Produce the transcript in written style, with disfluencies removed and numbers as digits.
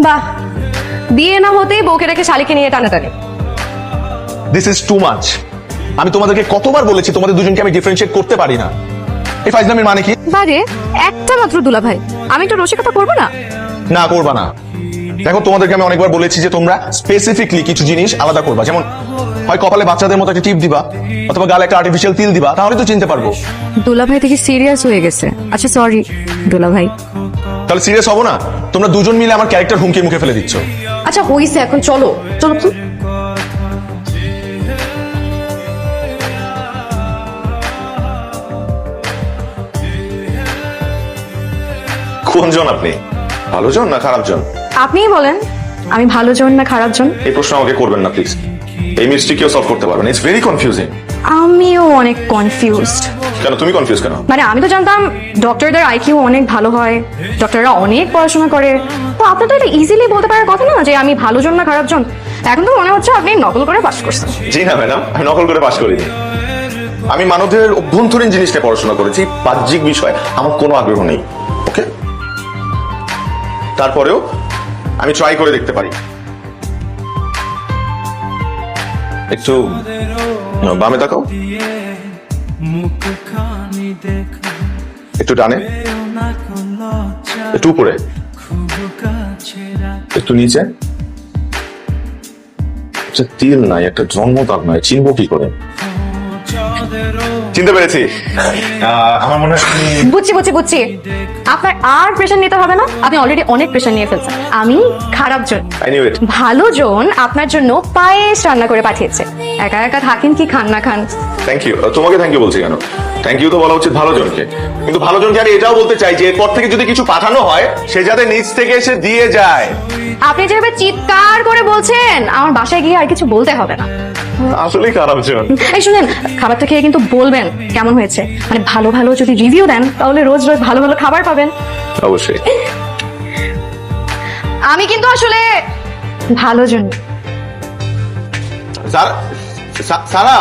বাহ, বিয়ে না হতেই বউকে রেখে শালিকে নিয়ে টানাটানি। This is too much. আমি তোমাদেরকে কতবার বলেছি তোমাদের দুজনকে আমি ডিফারেন্সিয়েট করতে পারি না। এই ফাইজলামের মানে কি? বারে একটা মাত্র দুলা ভাই, আমি একটু রসিকতা করবো না? না, করবা না। দেখো, তোমাদেরকে আমি অনেকবার বলেছি যে তোমরা স্পেসিফিকলি কিছু জিনিস আলাদা করবা। যেমন হয় কপালে বাচ্চাদের মতো একটা টিপ দিবা, অথবা গালে একটা আর্টিফিশিয়াল তিল দিবা, তাহলে তো চিনতে পারবো। দুলা ভাই দেখি সিরিয়াস হয়ে গেছে। আচ্ছা সরি দুলা ভাই। তাহলে সিরিয়াস হবো না? তোমরা দুজন মিলে আমার ক্যারেক্টার হুমকির মুখে ফেলে দিচ্ছ। আচ্ছা হইছে, এখন চলো চলো তো। কোনজন আপনি? ভালো জন না খারাপ জন? আপনিই বলেন, আমি ভালো জন না খারাপ জন? এই প্রশ্ন আমাকে করবেন না প্লিজ। এই মিস্ট্রি কেউ সলভ করতে পারবে না। It's very confusing. আমিও অনেক কনফিউজড। কেন তুমি কনফিউজ কেন? মানে আমি তো জানতাম ডক্টরদের আইকিউ অনেক ভালো হয়, ডক্টররা অনেক পড়াশোনা করে, তো আপনি তো এটা ইজিলি বলতে পারার কথা না যে আমি ভালো জন না খারাপ জন। এখন তো মনে হচ্ছে আপনি নকল করে পাস করছেন। জি না ম্যাডাম, আমি নকল করে পাশ করিনি। আমি মানবদেহের অভ্যন্তরীণ জিনিসটা পড়াশোনা করেছি, বাহ্যিক বিষয় আমার কোনো আগ্রহ নেই। ওকে, তারপরেও আমি ট্রাই করে দেখতে পারি। একটু বামে তাকাও, একটু ডানে, একটু উপরে, একটু নিচে। আচ্ছা, তিল নাই, একটা জন্মদাগ নাই, চিনবো কি করে? চিনতে পেরেছি। আমার মনে হয় বুঝছি বুঝছি বুঝছি, আপনার আর প্রেশার নিতে হবে না, আপনি অলরেডি অনেক প্রেশার নিয়ে ফেলছেন। আমি খারাপ জন, I knew it. ভালো জন আপনার জন্য পায়েস রান্না করে পাঠিয়েছে। একা একা থাকেন কি, খান না খান? Thank you. তোমাকে থ্যাংক ইউ বলছি কেন? থ্যাংক ইউ তো বলা উচিত ভালো জনকে। কিন্তু ভালো জনকে আমি এটাও বলতে চাই যে এরপর থেকে যদি কিছু পাঠানো হয়, সে যাতে নিচ থেকে এসে দিয়ে যায়। আপনি যেভাবে চিৎকার করে বলছেন, আমার বাসায় গিয়ে আর কিছু বলতে হবে না। আসলেই খারাপ জন। এই শুনেন, খাবারটা খেয়ে কিন্তু বলবেন কেমন হয়েছে। মানে ভালো ভালো যদি রিভিউ দেন, তাহলে রোজ রোজ ভালো ভালো খাবার পাবেন। অবশ্যই। আমি কিন্তু আসলে ভালো জন। সারা